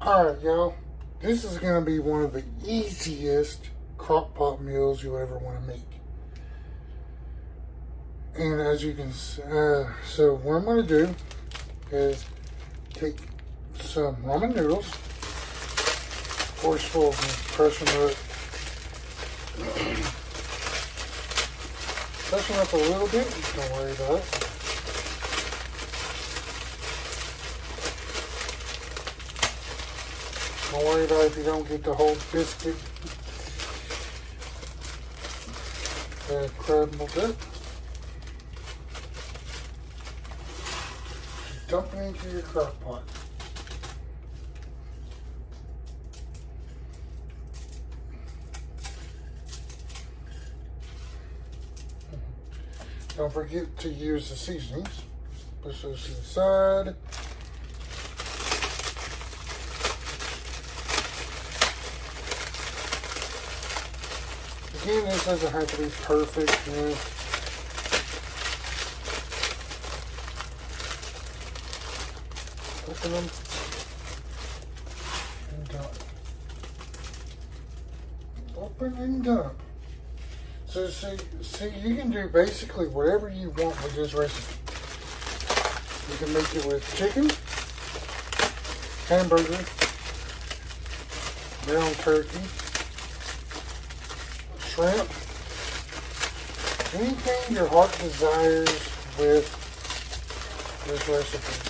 Alright, y'all. This is going to be one of the easiest crockpot meals you'll ever want to make. And as you can see, so what I'm going to do is take some ramen noodles. Of course, we'll crush them up. Crush them up a little bit. Don't worry about it. Don't worry about if you don't get the whole biscuit crumbled up. Dump it into your crock pot. Don't forget to use the seasonings. Push those to the side. Again, this doesn't have to be perfect, you know. Open them and dump. Open and dump. So see, you can do basically whatever you want with this recipe. You can make it with chicken, hamburger, ground turkey, shrimp, anything your heart desires with this recipe.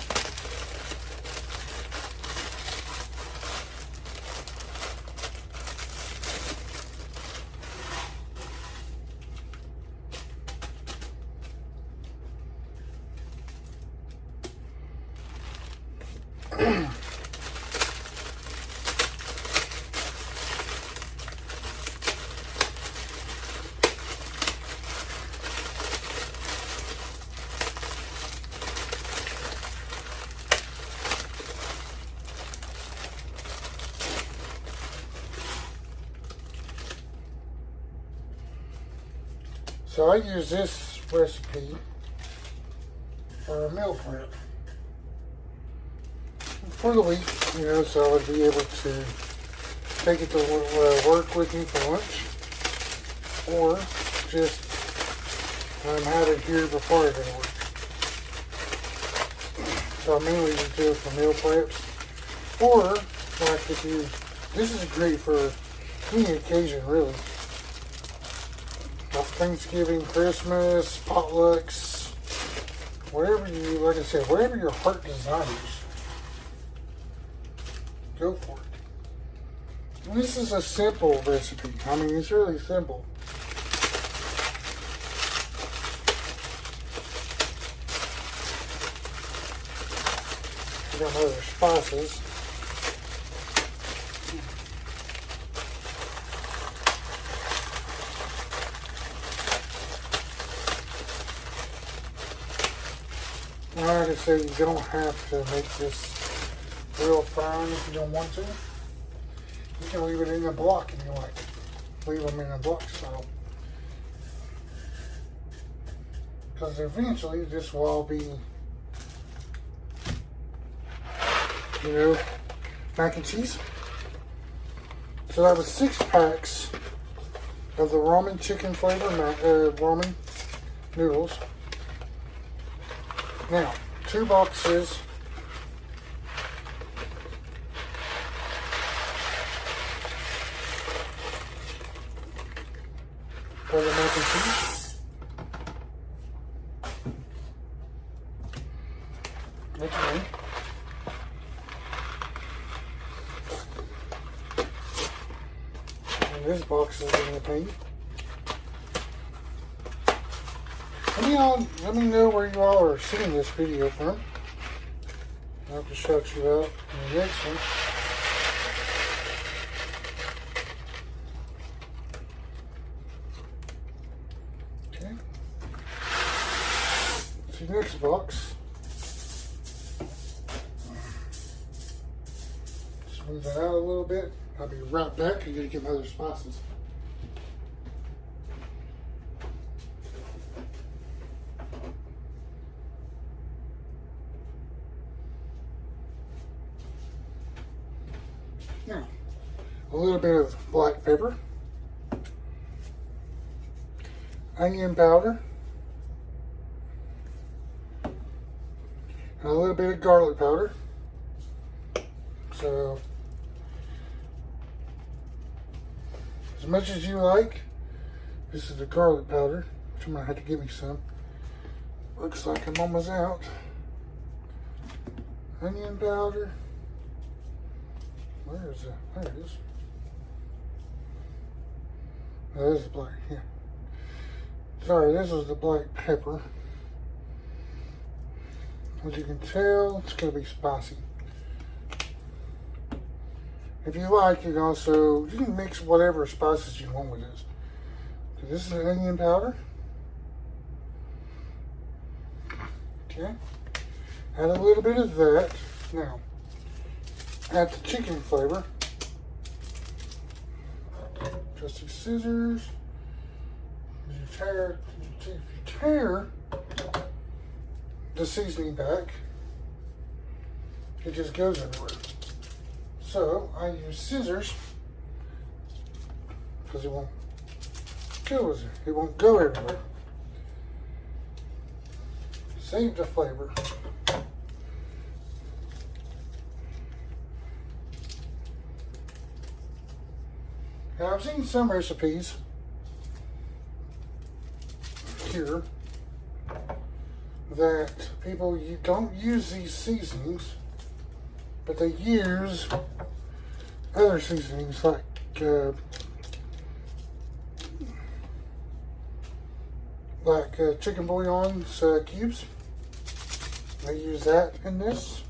So I use this recipe for a meal prep for the week, you know, so I would be able to take it to work with me for lunch, or just have it here before I go to work. So I mainly just do it for meal preps, or like if you, this is great for any occasion really. Thanksgiving, Christmas, potlucks, whatever you, like I said, whatever your heart desires, go for it. And this is a simple recipe. I mean, it's really simple. You got other spices. Like I said, you don't have to make this real fine if you don't want to. You can leave it in a block if you like. Leave them in a block style. Because eventually this will all be, you know, mac and cheese. So that was 6 packs of the ramen chicken flavor ramen noodles. Now, 2 boxes for the mac and cheese. Okay. And this box is in the paint. Let me know where you all are seeing this video from. I'll have to shout you out in the next one. Okay. See, next box. Just move that out a little bit. I'll be right back. I'm going to get my other spices. Now, a little bit of black pepper, onion powder, and a little bit of garlic powder. So, as much as you like, this is the garlic powder, which I'm going to have to give me some. Looks like I'm almost out. Onion powder. Where is it? There it is. Oh, this is black, yeah. Sorry, this is the black pepper. As you can tell, it's going to be spicy. If you like, you can mix whatever spices you want with this. So this is onion powder. Okay. Add a little bit of that. Now, add the chicken flavor. Trusty scissors. If you tear the seasoning back, it just goes everywhere. So I use scissors because it won't go everywhere. Save the flavor. Now I've seen some recipes here that people don't use these seasonings, but they use other seasonings like chicken bouillon cubes. I use that in this,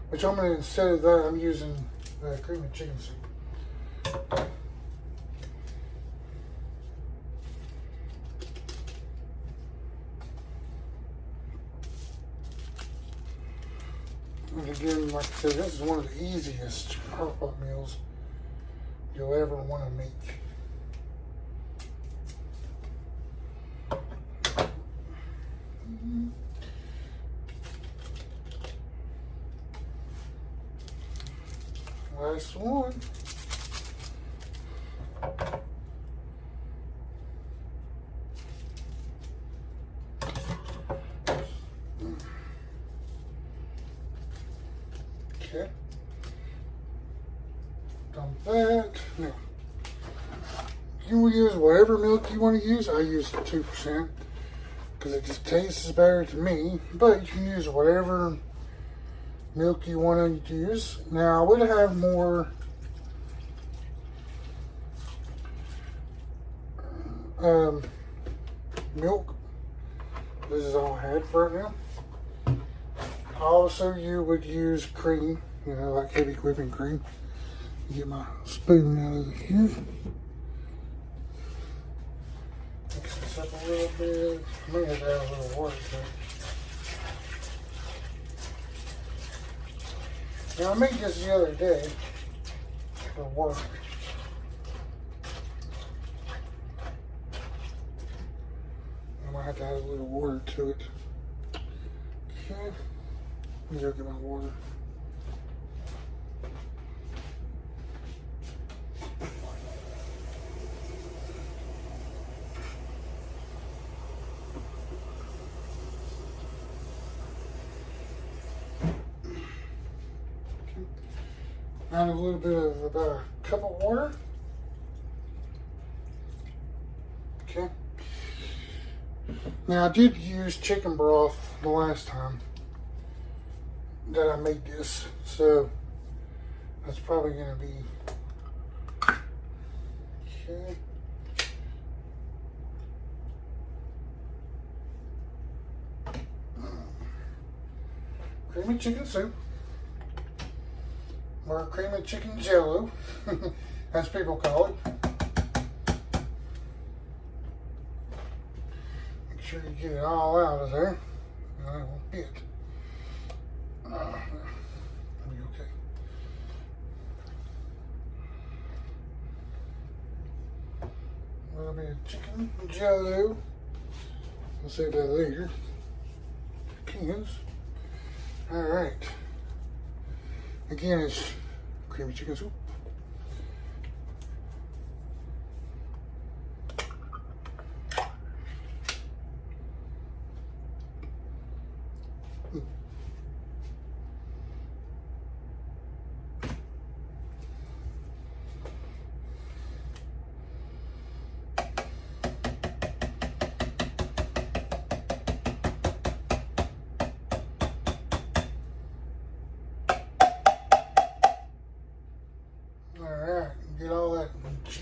which instead of that, I'm using cream and chicken soup. And again, like I said, this is one of the easiest crockpot meals you'll ever want to make. Last one. Okay. Done that. Now, you will use whatever milk you want to use. I use 2% because it just tastes better to me. But you can use whatever milk you want to use. Now, I would have more milk. This is all I had for right now. Also, you would use cream, like heavy whipping cream. Get my spoon out of here. Mix this up a little bit. I may have to add a little water to it. Now, I made this the other day for work. I might have to add a little water to it. Okay. Let me go get my water. Add a little bit of about a cup of water. Okay. Now I did use chicken broth the last time that I made this, so that's probably going to be okay. Creamy chicken soup. Or cream and chicken jello, as people call it. Make sure you get it all out of there. No, it won't fit. It'll be okay. A little bit of chicken jello. We'll save that later. Cans. All right. Again, it's creamy chicken soup.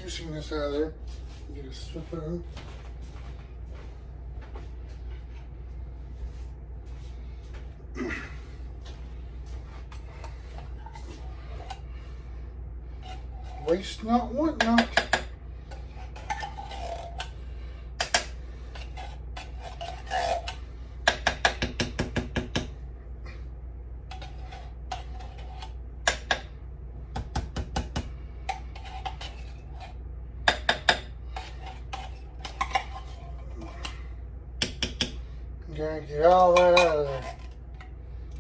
juiciness out of there. Get a spoon. Waste not, want not. Gonna get all that out of there.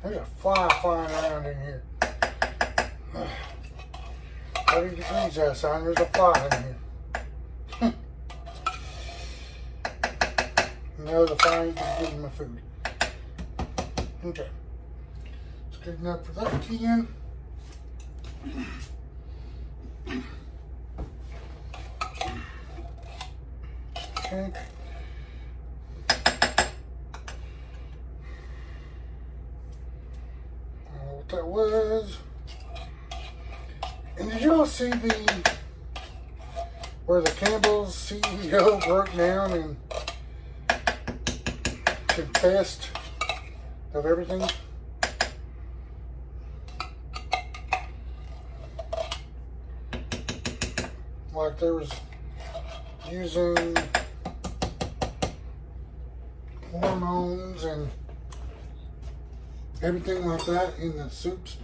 There's a fly flying around in here. 30 degrees outside, there's a fly in here. No, the fly ain't just getting my food. Okay. It's good enough for that can. Okay. What that was. And did y'all see where the Campbell's CEO broke down and confessed of everything? Like there was using hormones and everything like that in the soups.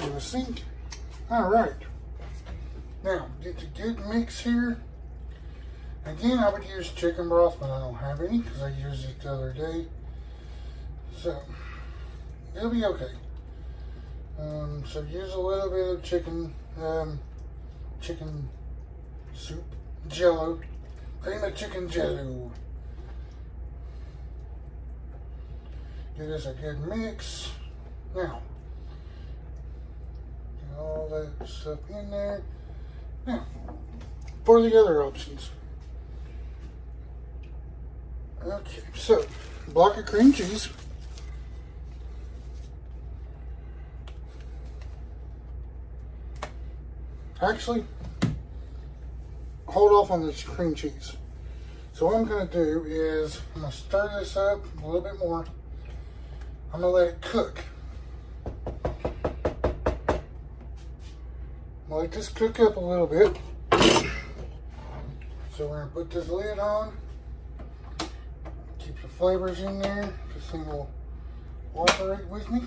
In the sink. Alright. Now, get the good mix here. Again, I would use chicken broth, but I don't have any because I used it the other day. So, it'll be okay. So use a little bit of chicken soup, jello, cream of chicken jello. Give this a good mix. Now, get all that stuff in there. Now, for the other options. Okay, so, block of cream cheese. Actually, hold off on this cream cheese. So what I'm going to do is, I'm going to stir this up a little bit more. I'm going to let it cook. I'm going to let this cook up a little bit. So we're going to put this lid on. Keep the flavors in there. This thing will cooperate with me.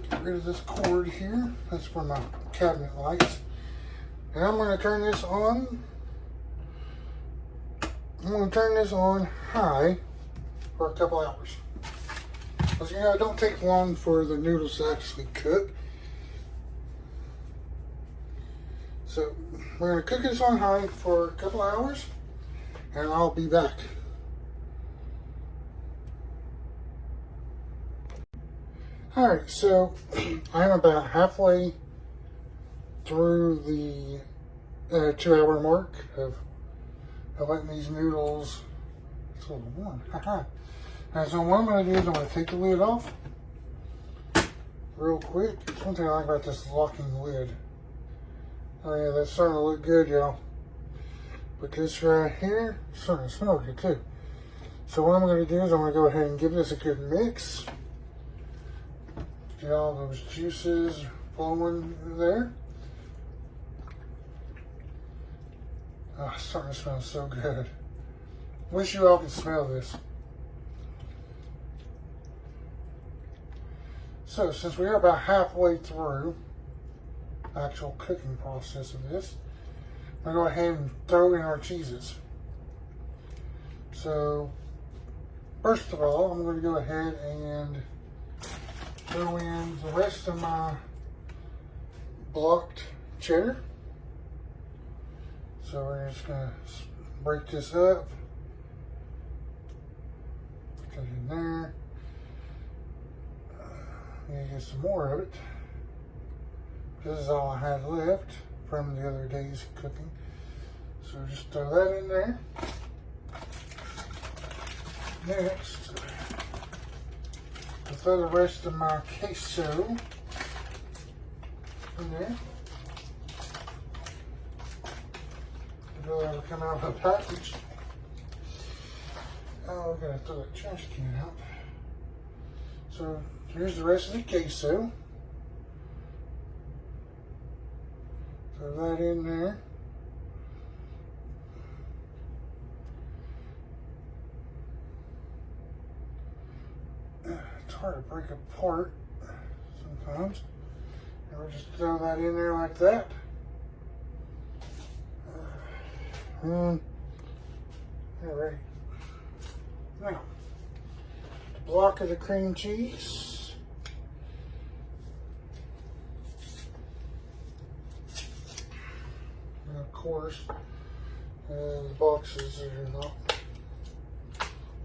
Get rid of this cord here. That's for my cabinet lights. And I'm going to turn this on. I'm going to turn this on high for a couple hours. Because you know, it don't take long for the noodles to actually cook. So we're going to cook this on high for a couple hours. And I'll be back. Alright, so I'm about halfway through the 2-hour mark of letting these noodles. It's a little warm. And so what I'm going to do is I'm going to take the lid off real quick. It's one thing I like about this locking lid. Oh yeah, that's starting to look good, y'all. But this right here, it's starting to smell good too. So what I'm going to do is I'm going to go ahead and give this a good mix. Get all those juices flowing there. Oh, it's starting to smell so good. Wish you all could smell this. So, since we are about halfway through the actual cooking process of this, I'm going to go ahead and throw in our cheeses. So, first of all, I'm going to go ahead and throw in the rest of my blocked cheddar. So we're just going to break this up. Put it in there. Need to get some more of it. This is all I had left from the other day's cooking. So just throw that in there. Next, I'll throw the rest of my queso in there. It'll ever come out of a package. Oh, we're gonna throw that trash can out. So here's the rest of the queso. Throw that in there. It's hard to break apart sometimes. And we'll just throw that in there like that. Alright. Now, the block of the cream cheese. And of course, the boxes are not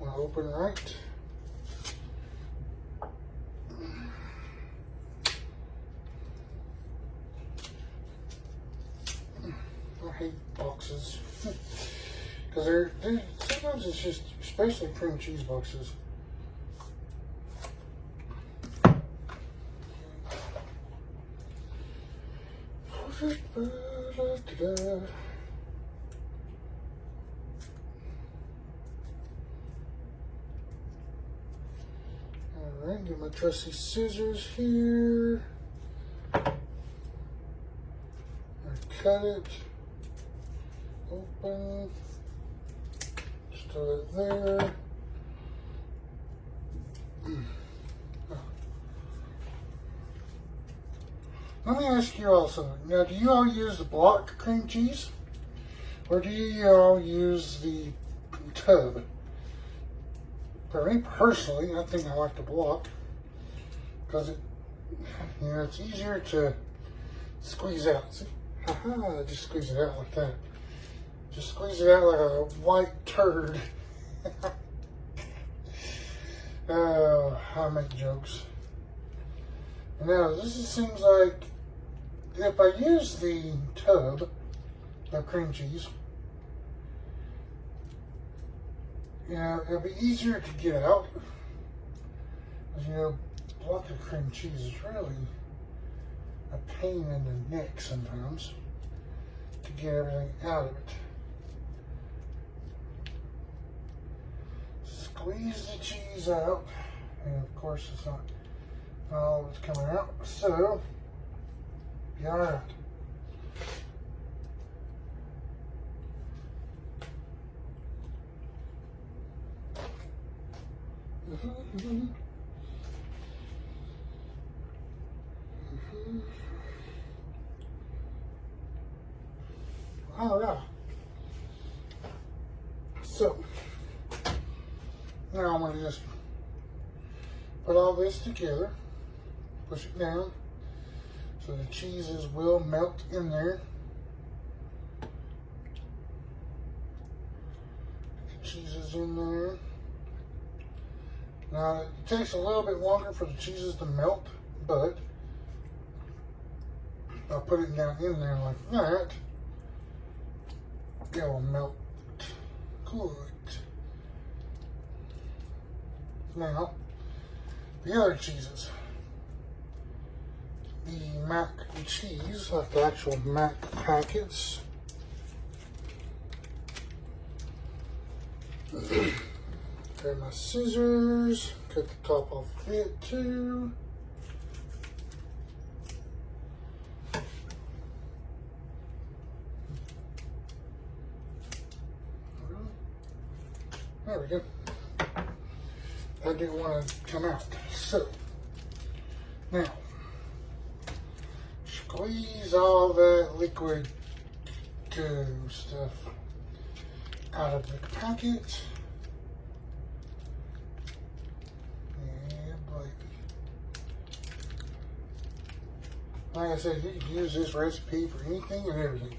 want to open right. I hate boxes because they're sometimes it's just, especially cream cheese boxes. Alright, get my trusty scissors here. Cut it open. Just throw it there. Let me ask you all something. Now, do you all use the block cream cheese? Or do you all use the tub? For me personally, I think I like the block. Because it's easier to squeeze out. See? Haha, just squeeze it out like that. Just squeeze it out like a white turd. Oh, I make jokes. Now, seems like if I use the tub of cream cheese, it'll be easier to get out. As you know, a block of cream cheese is really a pain in the neck sometimes to get everything out of it. Squeeze the cheese out, and of course it's not all of it's coming out, so be alright. Alright. So now I'm going to just put all this together, push it down so the cheeses will melt in there. Put the cheeses in there. Now it takes a little bit longer for the cheeses to melt, but I'll put it down in there like that. It will melt good. Now, the other cheeses. The mac and cheese, like the actual mac packets. Grab my scissors, cut the top off it too. There we go. I didn't want to come out. So, now, squeeze all that liquid goo stuff out of the packet. Yeah, baby. Like I said, you can use this recipe for anything and everything.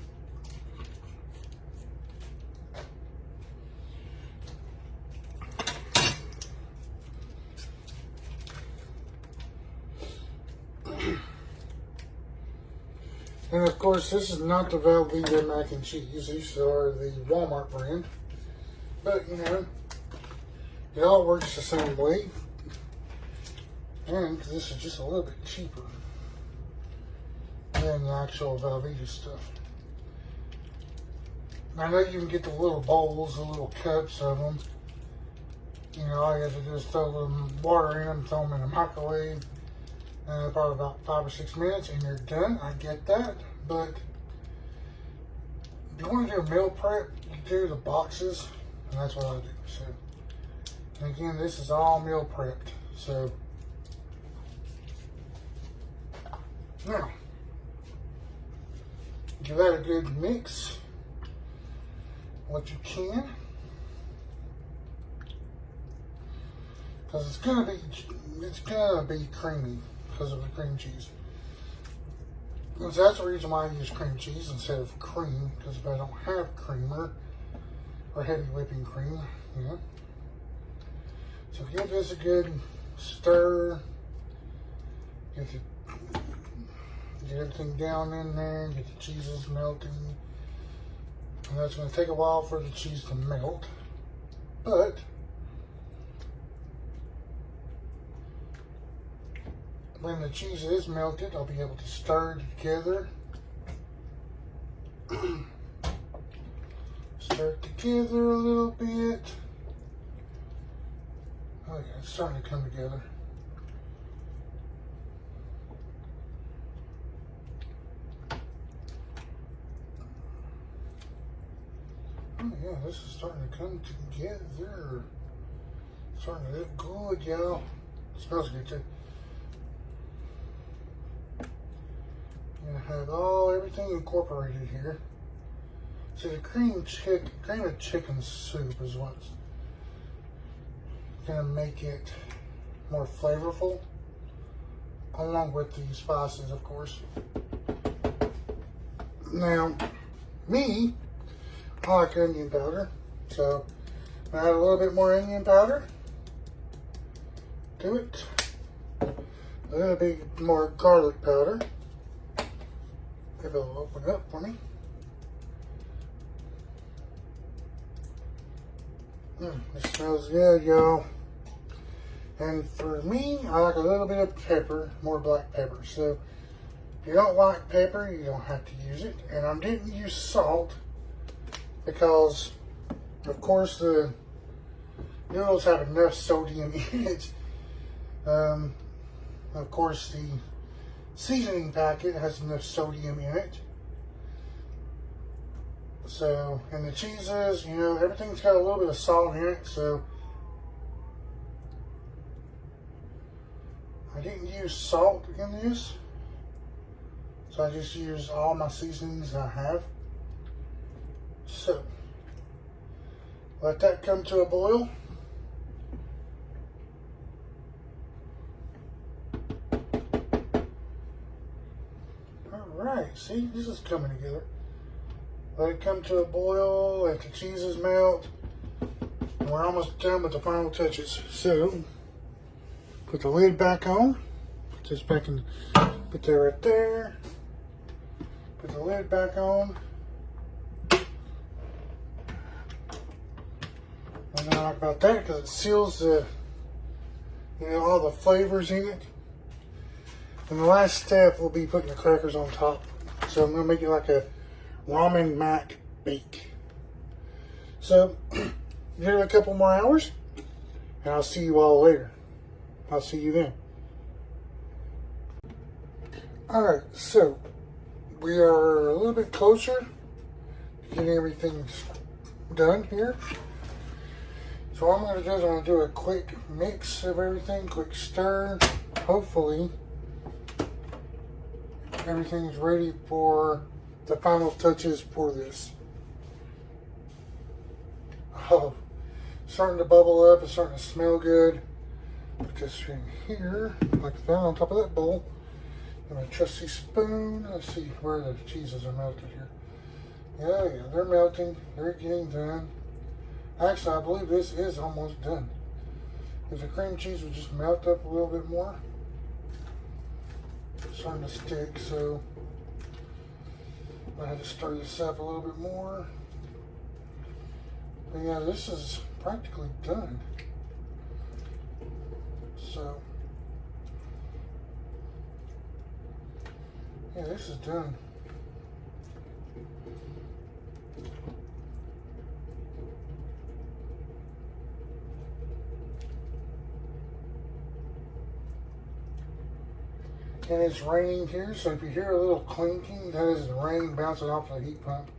And of course, this is not the Valveeta mac and cheese. These are the Walmart brand. But, it all works the same way. And this is just a little bit cheaper. than the actual Valveeta stuff. I know you can get the little bowls, the little cups of them. You know, all you have to do is throw a little water in them, throw them in the microwave, probably about 5 or 6 minutes, and you're done. I get that, but if you want to do a meal prep, you do the boxes, and that's what I do. So, and again, this is all meal prepped. So, now, give that a good mix, what you can, because it's gonna be creamy because of the cream cheese. So that's the reason why I use cream cheese instead of cream, because if I don't have creamer or heavy whipping cream, you know. So give this a good stir. Get everything down in there. Get the cheeses melting. And that's going to take a while for the cheese to melt. But when the cheese is melted, I'll be able to stir it together. Stir it together a little bit. Oh yeah, it's starting to come together. Oh yeah, this is starting to come together. Starting to look good, y'all. Smells good too. I'm gonna have everything incorporated here. So the cream of chicken soup is what's gonna make it more flavorful, along with the spices, of course. Now, me, I like onion powder, so I add a little bit more onion powder to it. A little bit more garlic powder. If it'll open up for me. It smells good, y'all. And for me, I like a little bit of pepper, more black pepper. So if you don't like pepper, you don't have to use it. And I didn't use salt because, of course, the noodles have enough sodium in it. Of course, the seasoning packet has enough sodium in it. So, and the cheeses, you know, everything's got a little bit of salt in it. So, I didn't use salt in this. So, I just used all my seasonings I have. So, let that come to a boil. Alright, see, this is coming together. Let it come to a boil, let the cheeses melt, and we're almost done with the final touches. So, put the lid back on, put this back in, put that right there, put the lid back on, and I like about that because it seals the, you know, all the flavors in it. And the last step will be putting the crackers on top. So I'm going to make it like a ramen mac bake. So give it a couple more hours and I'll see you all later. I'll see you then. Alright, so we are a little bit closer to getting everything done here. So what I'm going to do is I'm going to do a quick mix of everything, quick stir. Hopefully everything's ready for the final touches for this. Oh, starting to bubble up, it's starting to smell good. Put this in here, like that, on top of that bowl. And my trusty spoon. Let's see where the cheeses are melted here. Yeah, they're melting. They're getting done. Actually, I believe this is almost done. If the cream cheese would just melt up a little bit more. It's starting to stick, so I had to stir this up a little bit more. But yeah, this is practically done. So Yeah, this is done. And it's raining here, so if you hear a little clinking, that is the rain bouncing off the heat pump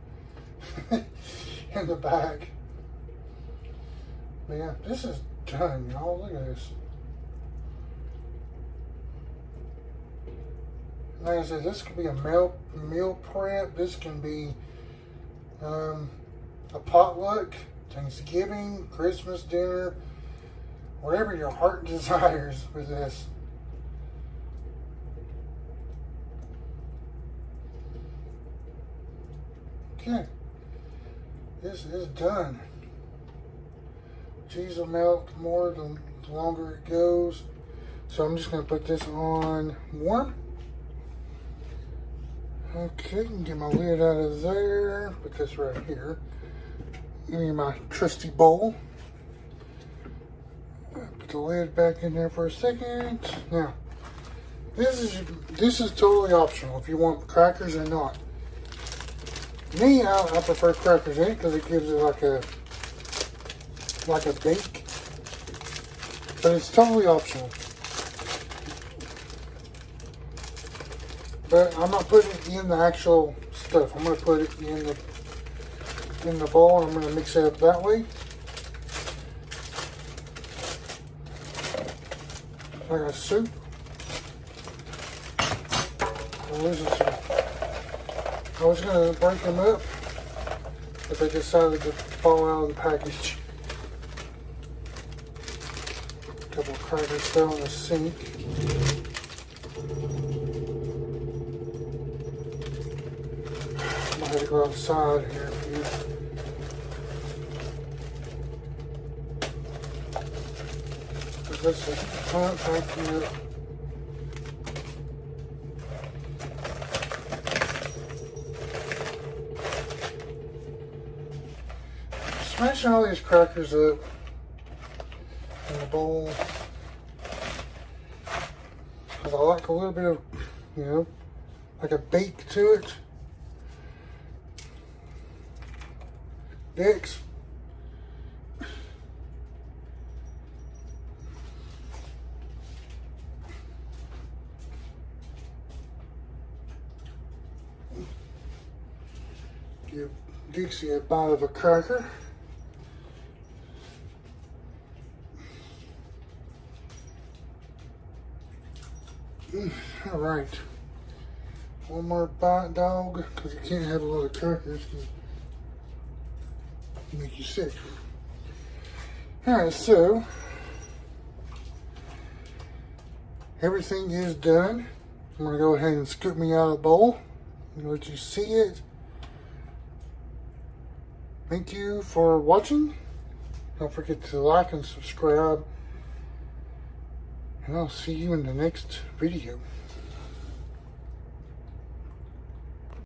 in the back. But yeah, this is done, y'all. Look at this. Like I said, this could be a meal prep. This can be a potluck, Thanksgiving, Christmas dinner, whatever your heart desires with this. Okay, this is done. Cheese will melt more the longer it goes. So I'm just going to put this on warm. Okay, get my lid out of there. Put this right here. Give me my trusty bowl. Put the lid back in there for a second. Now, this is totally optional if you want crackers or not. Me, I prefer crackers in it because it gives it like a bake. But it's totally optional. But I'm not putting it in the actual stuff. I'm going to put it in the bowl and I'm going to mix it up that way. Like a soup. I was going to break them up, but they decided to fall out of the package. A couple of crackers fell in the sink. I had to go outside here for you. But this is front back here. Smashing all these crackers up in the bowl because I like a little bit of, like a bake to it. Dicks. Give Dixie a bite of a cracker. All right, one more bite, dog, because you can't have a lot of crackers because it make you sick. All right, so everything is done. I'm gonna go ahead and scoop me out of the bowl and let you see it. Thank you for watching. Don't forget to like and subscribe. And I'll see you in the next video.